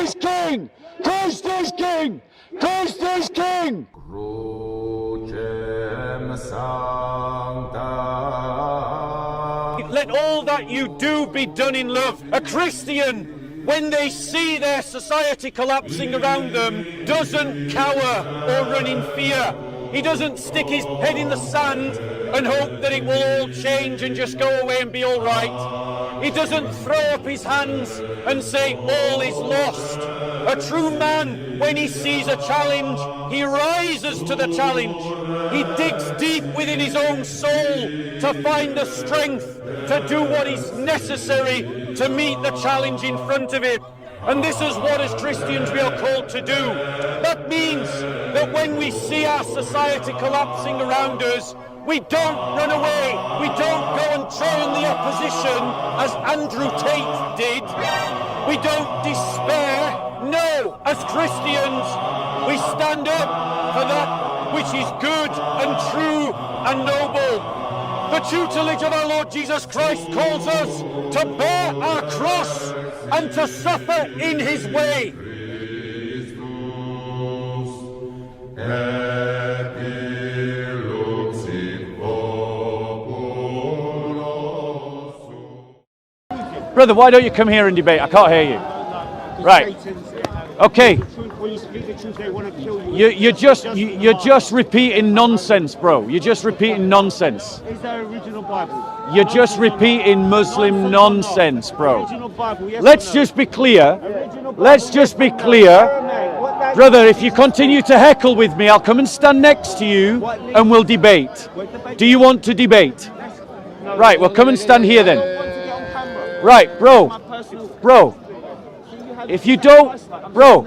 is king! Christ is king! Christ is king! Let all that you do be done in love. A Christian, when they see their society collapsing around them, doesn't cower or run in fear. He doesn't stick his head in the sand and hope that it will all change and just go away and be all right. He doesn't throw up his hands and say all is lost. A true man, when he sees a challenge, he rises to the challenge. He digs deep within his own soul to find the strength to do what is necessary to meet the challenge in front of him. And this is what as Christians we are called to do. That means that when we see our society collapsing around us, we don't run away. We don't go and join the opposition as Andrew Tate did. We don't despair. No, as Christians, we stand up for that which is good and true and noble. The tutelage of our Lord Jesus Christ calls us to bear our cross and to suffer in his way. Brother, why don't you come here and debate? I can't hear you. Right. Okay. You're just repeating nonsense, bro. You're just repeating nonsense. Is there original Bible? You're just repeating Muslim nonsense, bro. Let's just be clear. Let's just be clear. Brother, if you continue to heckle with me, I'll come and stand next to you and we'll debate. Do you want to debate? Right, well, come and stand here then. Right, bro. Bro. If you don't, bro,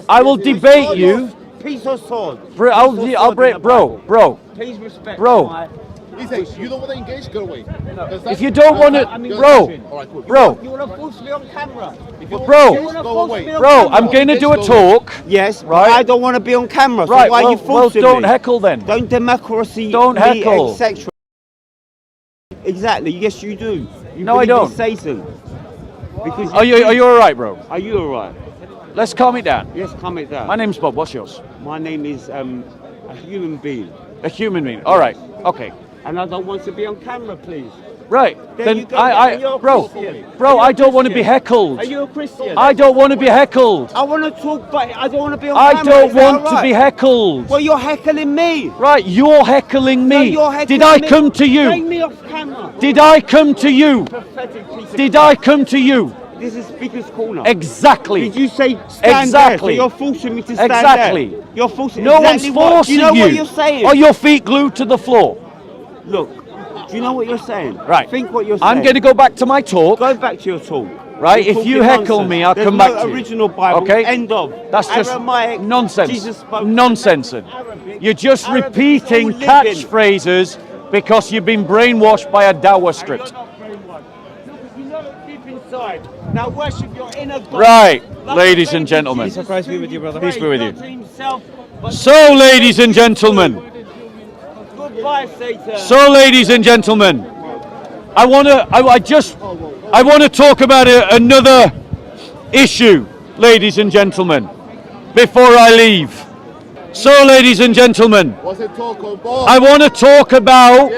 I will debate you. Peace or sword? I'll break, bro. Please respect. Bro. He says, you don't want to engage, go away. If you don't want to, bro. You want to force me on camera? Bro, I'm going to do a talk. Yes, right? I don't want to be on camera. So right, why are you forcing don't me? heckle then. Don't democracy. Don't heckle. Etc. Exactly. Yes, you do. No, I don't. Satan. Because are you all right, bro? Are you all right? Let's calm it down. Yes, calm it down. My name's Bob. What's yours? My name is a human being. A human being. All right. Okay. And I don't want to be on camera, please. Right. Then bro, I don't want to be heckled. Are you a Christian? I don't want to be heckled. I want to talk, but I don't want to be on camera. camera. I don't want to be heckled. Well, you're heckling me. Right, you're heckling me. No, you're heckling Did I me. come to you? Take me off camera. Did I come to you? Did I come to you? This is Speaker's Corner. Exactly. Did you say stand there? So you're forcing me to stand there. You're forcing. No one's forcing you. Do you know what you're saying? Are your feet glued to the floor? Look, do you know what you're saying? Right. Think what you're saying. I'm going to go back to my talk. Go back to your talk. Right. If you heckle me, I'll come back to you. There's no original Bible. Okay. End of. That's just Aramaic, nonsense. Jesus spoke Nonsense. You're just Arabic repeating is all living. catchphrases because you've been brainwashed by a Dawah script. You know it deep inside. Now worship your inner God. Right, ladies and gentlemen. Peace Christ be with you, brother. Peace be with you. So, ladies and gentlemen. Goodbye, Satan. So, ladies and gentlemen, I want to talk about another issue, ladies and gentlemen, before I leave. So, ladies and gentlemen, I want to talk about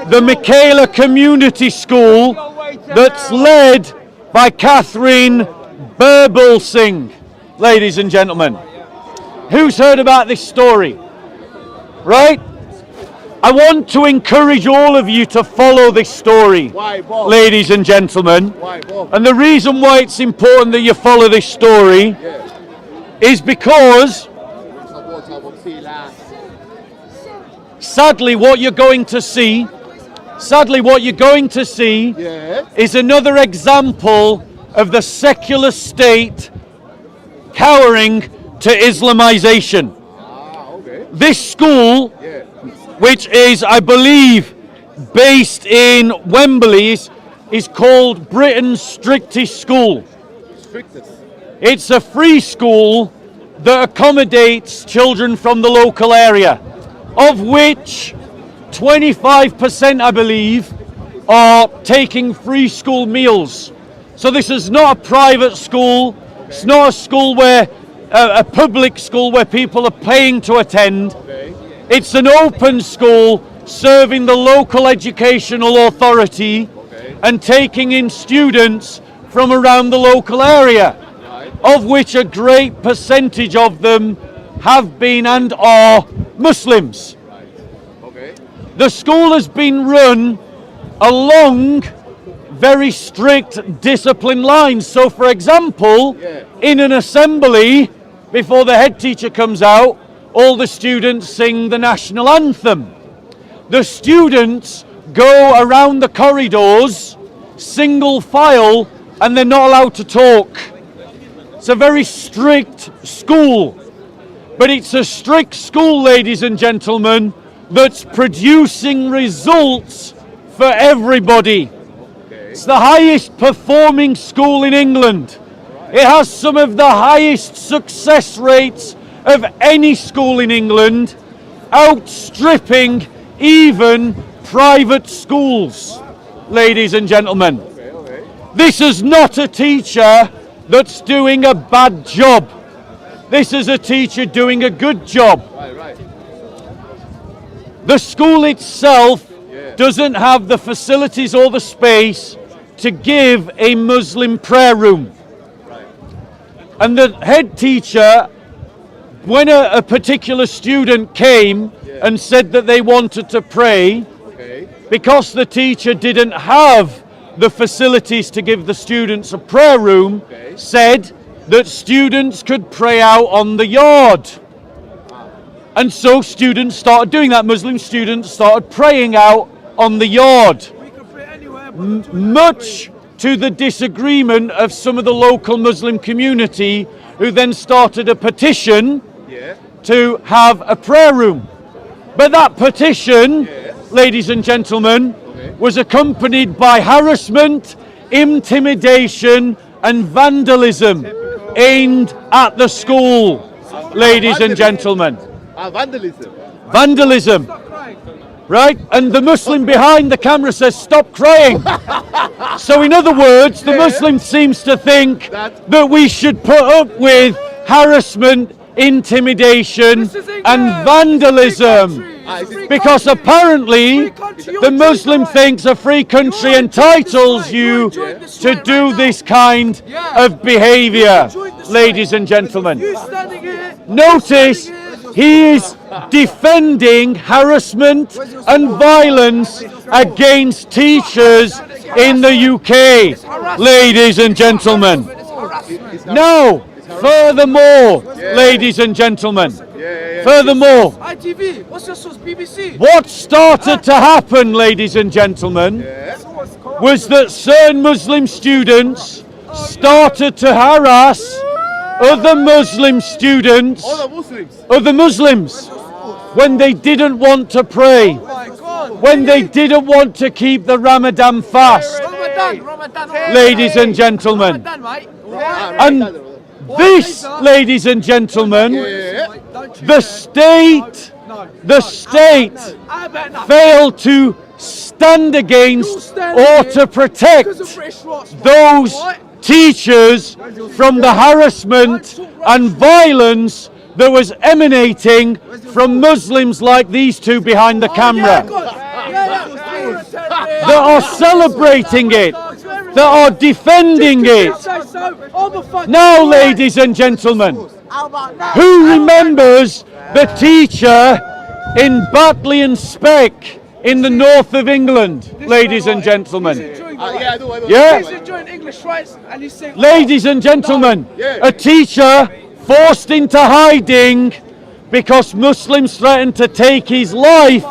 the Michaela Community School that's led by Catherine Birbal Singh, ladies and gentlemen. Who's heard about this story? Right? I want to encourage all of you to follow this story, ladies and gentlemen. And the reason why it's important that you follow this story is because sadly what you're going to see is another example of the secular state cowering to Islamization. This school, which is, I believe, based in Wembley, is called Britain's strictest school. It's a free school that accommodates children from the local area, of which 25%, I believe, are taking free school meals. So this is not a private school. It's not a school where, a public school where people are paying to attend. It's an open school serving the local educational authority and taking in students from around the local area, of which a great percentage of them have been and are Muslims. The school has been run along very strict discipline lines. So for example, in an assembly, before the head teacher comes out, all the students sing the national anthem. The students go around the corridors, single file, and they're not allowed to talk. It's a very strict school. But it's a strict school, ladies and gentlemen, that's producing results for everybody. It's the highest performing school in England. It has some of the highest success rates of any school in England, outstripping even private schools, ladies and gentlemen. This is not a teacher that's doing a bad job. This is a teacher doing a good job. The school itself doesn't have the facilities or the space to give a Muslim prayer room. And the head teacher, when a particular student came and said that they wanted to pray, because the teacher didn't have the facilities to give the students a prayer room, said that students could pray out on the yard. And so students started doing that. Muslim students started praying out on the yard. Much to the disagreement of some of the local Muslim community, who then started a petition to have a prayer room. But that petition, ladies and gentlemen, was accompanied by harassment, intimidation, and vandalism aimed at the school, ladies and gentlemen. Vandalism. Vandalism. Right? And the Muslim behind the camera says, "Stop crying." So in other words, the Muslim seems to think that we should put up with harassment, intimidation, and vandalism. Because apparently the Muslim thinks a free country entitles you to do this kind of behavior, ladies and gentlemen. Notice he is defending harassment and violence against teachers in the UK, ladies and gentlemen. Now, furthermore, ladies and gentlemen, furthermore, ITV, what's your source? BBC? what started to happen, ladies and gentlemen, was that certain Muslim students started to harass other Muslim students, other Muslims, when they didn't want to pray, when they didn't want to keep the Ramadan fast, ladies and gentlemen. And this, ladies and gentlemen, the state failed to stand against or to protect those teachers from the harassment and violence that was emanating from Muslims like these two behind the camera, that are celebrating it, that are defending it. Now, ladies and gentlemen, who remembers the teacher in Batley and Speck in the north of England, ladies and gentlemen? Yeah? Ladies and gentlemen, a teacher forced into hiding because Muslims threatened to take his life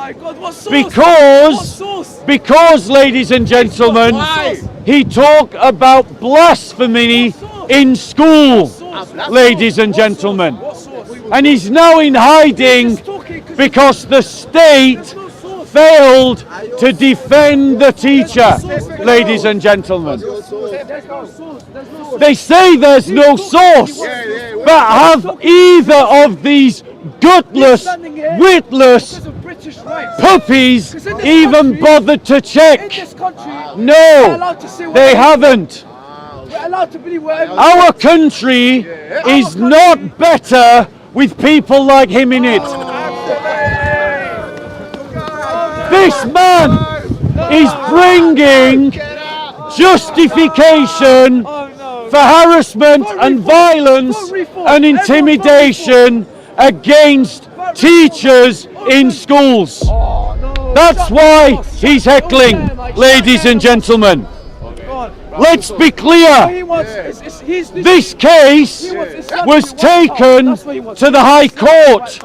because, ladies and gentlemen, he talked about blasphemy in school, ladies and gentlemen. And he's now in hiding because the state failed to defend the teacher, ladies and gentlemen. They say there's no source, but have either of these gutless, witless puppies even bothered to check? No, they haven't. allowed to believe whatever. Our country is not better with people like him in it. This man is bringing justification for harassment and violence and intimidation against teachers in schools. That's why he's heckling, ladies and gentlemen. Let's be clear. This case was taken to the High Court.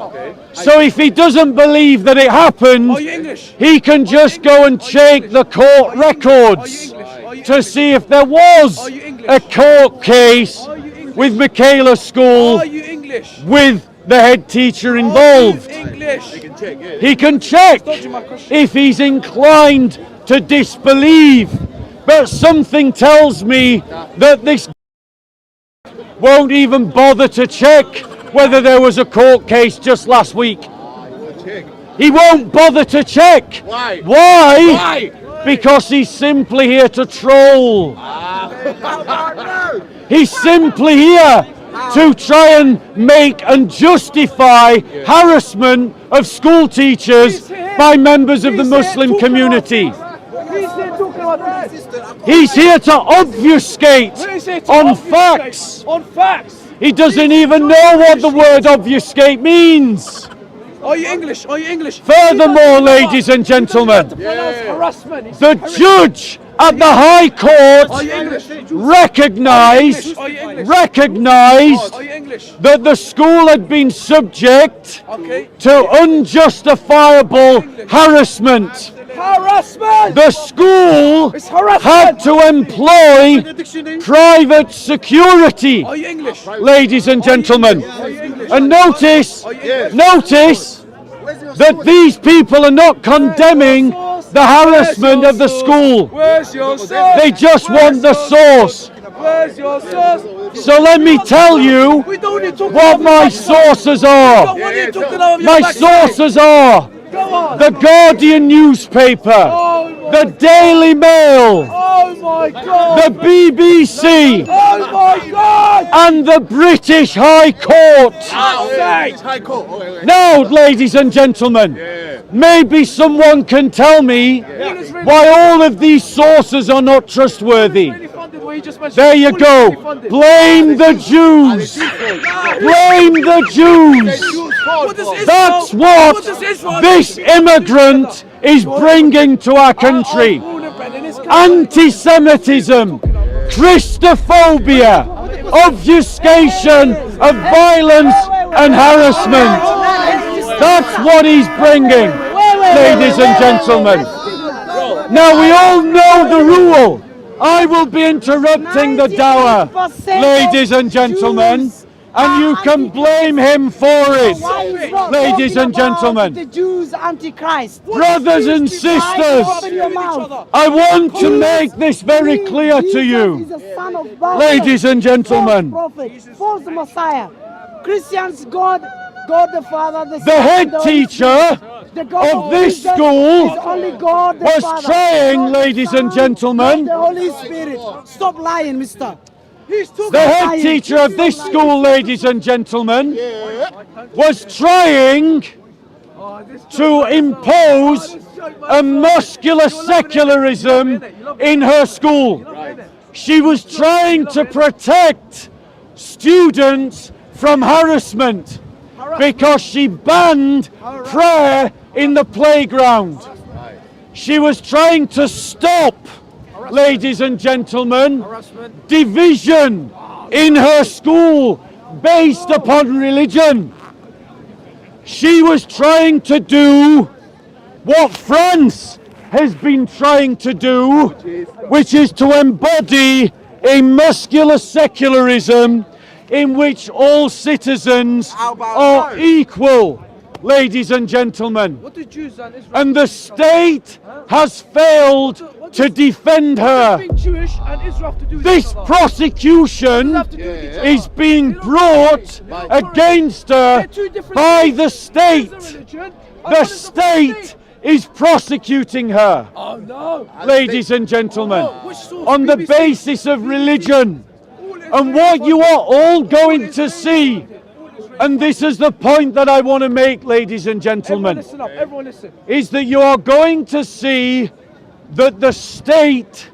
So if he doesn't believe that it happened, he can just go and check the court records to see if there was a court case with Michaela School with the head teacher involved. He can check if he's inclined to disbelieve. But something tells me that this won't even bother to check whether there was a court case just last week. He won't bother to check. Why? Why? Because he's simply here to troll. He's simply here to try and make and justify harassment of school teachers by members of the Muslim community. He's here to obfuscate on facts. He doesn't even know what the word obfuscate means. Are you English? Are you English? Furthermore, ladies and gentlemen, the judge at the High Court recognized that the school had been subject to unjustifiable harassment. The school had to employ private security, ladies and gentlemen. And notice that these people are not condemning the harassment of the school. They just want the source. So let me tell you what my sources are. My sources are the Guardian newspaper, the Daily Mail, the BBC, and the British High Court. Now, ladies and gentlemen, maybe someone can tell me why all of these sources are not trustworthy. There you go. Blame the Jews. Blame the Jews. That's what this immigrant is bringing to our country. Anti-Semitism, Christophobia, obfuscation of violence and harassment. That's what he's bringing, ladies and gentlemen. Now we all know the rule. I will be interrupting the dawah, ladies and gentlemen, and you can blame him for it, ladies and gentlemen. The Jews antichrist. Brothers and sisters, I want to make this very clear to you, ladies and gentlemen. False Messiah. Christians, God the Father, the head teacher of this school was trying, ladies and gentlemen, the Holy Spirit. Stop lying, mister. The head teacher of this school, ladies and gentlemen, was trying to impose a muscular secularism in her school. She was trying to protect students from harassment because she banned prayer in the playground. She was trying to stop, ladies and gentlemen, division in her school based upon religion. She was trying to do what France has been trying to do, which is to embody a muscular secularism in which all citizens are equal, ladies and gentlemen. And the state has failed to defend her. This prosecution is being brought against her by the state. The state is prosecuting her, ladies and gentlemen, on the basis of religion. And what you are all going to see, and this is the point that I want to make, ladies and gentlemen, Listen up, everyone listen. is that you are going to see that the state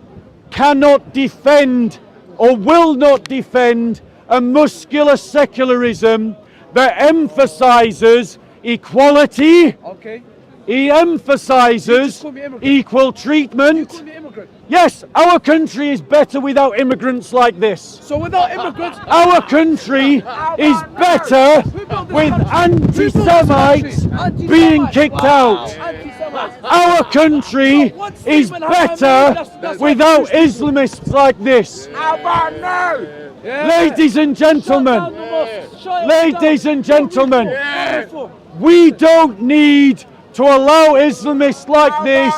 cannot defend or will not defend a muscular secularism that emphasizes equality. Okay. He emphasizes call me immigrant. equal treatment. Call me immigrant. Yes, our country is better without immigrants like this. So without immigrants, Our country is better with anti-Semites being kicked out. anti-Semites. Our country is better without Islamists like this. Ladies and gentlemen, ladies and gentlemen, we don't need to allow Islamists like this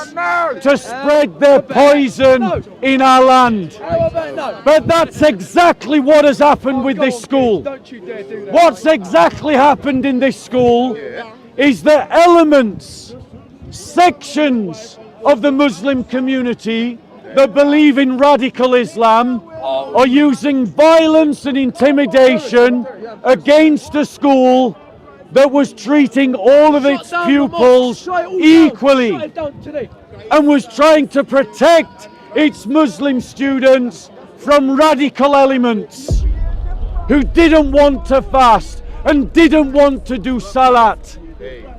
to spread their poison in our land. But that's exactly what has happened with this school. Don't you dare do that. What's exactly happened in this school is that elements, sections of the Muslim community that believe in radical Islam are using violence and intimidation against a school that was treating all of its pupils equally and was trying to protect its Muslim students from radical elements who didn't want to fast and didn't want to do salat.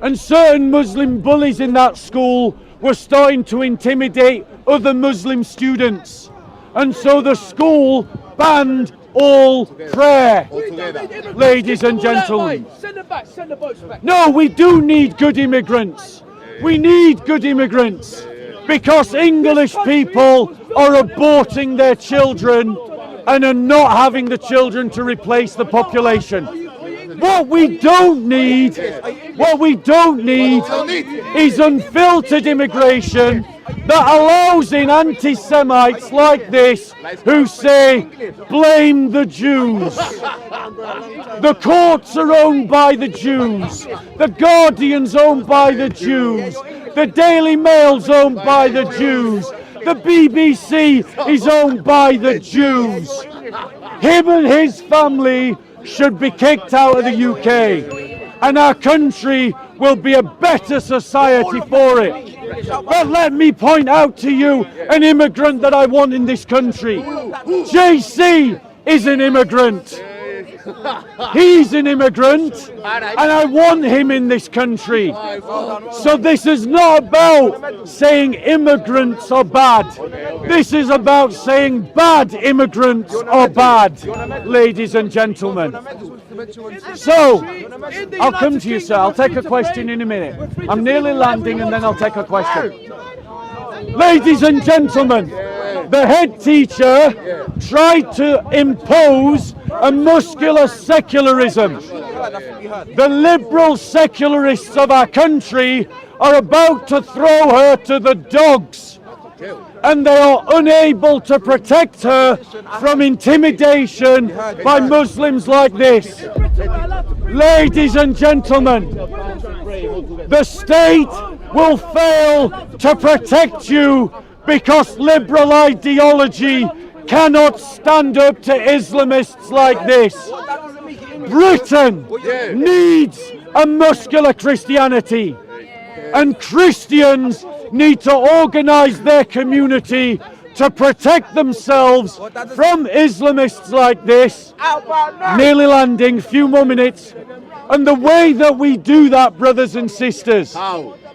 And certain Muslim bullies in that school were starting to intimidate other Muslim students. And so the school banned all prayer. Ladies and gentlemen. Send them back, send the boats back. No, we do need good immigrants. We need good immigrants because English people are aborting their children and are not having the children to replace the population. What we don't need is unfiltered immigration that allows in anti-Semites like this who say, blame the Jews. The courts are owned by the Jews. The Guardian's owned by the Jews. The Daily Mail's owned by the Jews. The BBC is owned by the Jews. Him and his family should be kicked out of the UK, and our country will be a better society for it. But let me point out to you an immigrant that I want in this country. JC is an immigrant. He's an immigrant, and I want him in this country. So this is not about saying immigrants are bad. This is about saying bad immigrants are bad, ladies and gentlemen. So, I'll come to you, sir. I'll take a question in a minute. I'm nearly landing, and then I'll take a question. Ladies and gentlemen, the head teacher tried to impose a muscular secularism. The liberal secularists of our country are about to throw her to the dogs, and they are unable to protect her from intimidation by Muslims like this. Ladies and gentlemen, the state will fail to protect you because liberal ideology cannot stand up to Islamists like this. Britain needs a muscular Christianity, and Christians need to organize their community to protect themselves from Islamists like this. Nearly landing, few more minutes. And the way that we do that, brothers and sisters,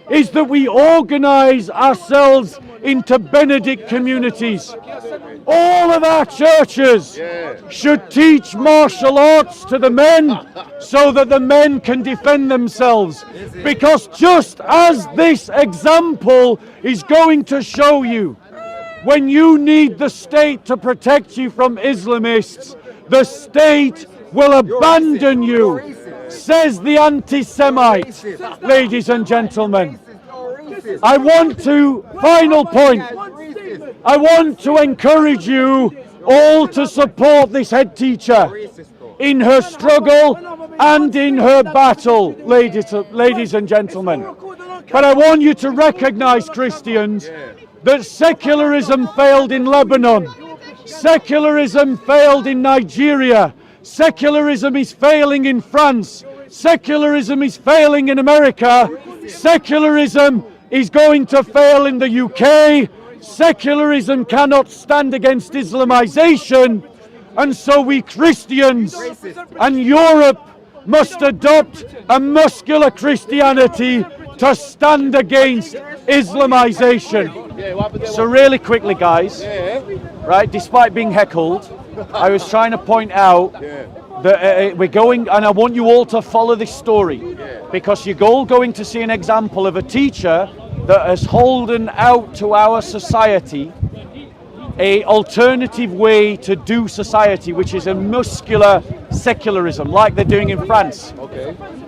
is that we organize ourselves into Benedict communities. All of our churches should teach martial arts to the men so that the men can defend themselves. Because just as this example is going to show you, when you need the state to protect you from Islamists, the state will abandon you, says the anti-Semite. Ladies and gentlemen, I want to, final point, I want to encourage you all to support this head teacher in her struggle and in her battle, ladies and gentlemen. But I want you to recognize, Christians, that secularism failed in Lebanon. Secularism failed in Nigeria. Secularism is failing in France. Secularism is failing in America. Secularism is going to fail in the UK. Secularism cannot stand against Islamization. And so we Christians and Europe must adopt a muscular Christianity to stand against Islamization. So really quickly, guys, right, despite being heckled, I was trying to point out that we're going, and I want you all to follow this story, because you're all going to see an example of a teacher that has holden out to our society a alternative way to do society, which is a muscular secularism, like they're doing in France.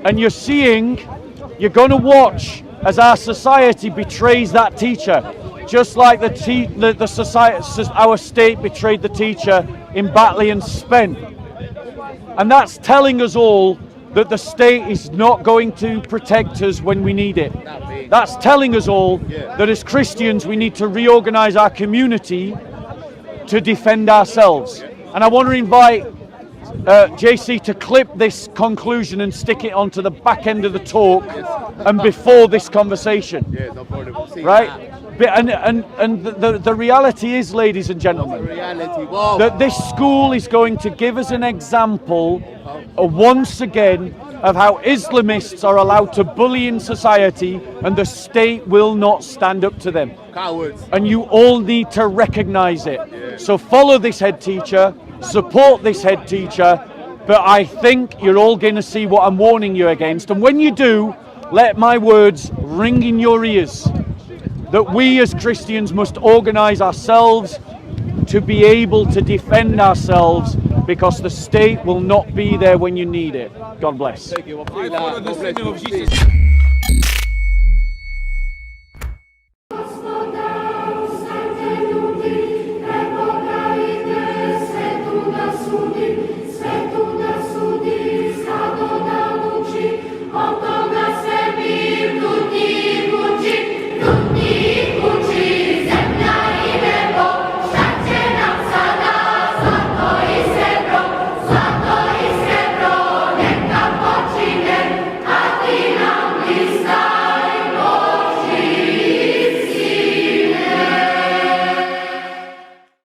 And you're going to watch as our society betrays that teacher, just like the society, our state betrayed the teacher in Batley and Spen. And that's telling us all that the state is not going to protect us when we need it. That's telling us all that as Christians we need to reorganize our community to defend ourselves. And I want to invite JC to clip this conclusion and stick it onto the back end of the talk and before this conversation. Right? And the reality is, ladies and gentlemen, that this school is going to give us an example once again of how Islamists are allowed to bully in society and the state will not stand up to them. Cowards. And you all need to recognize it. So follow this head teacher, support this head teacher, but I think you're all going to see what I'm warning you against. And when you do, let my words ring in your ears, that we as Christians must organize ourselves to be able to defend ourselves, because the state will not be there when you need it. God bless. Thank you. God bless you.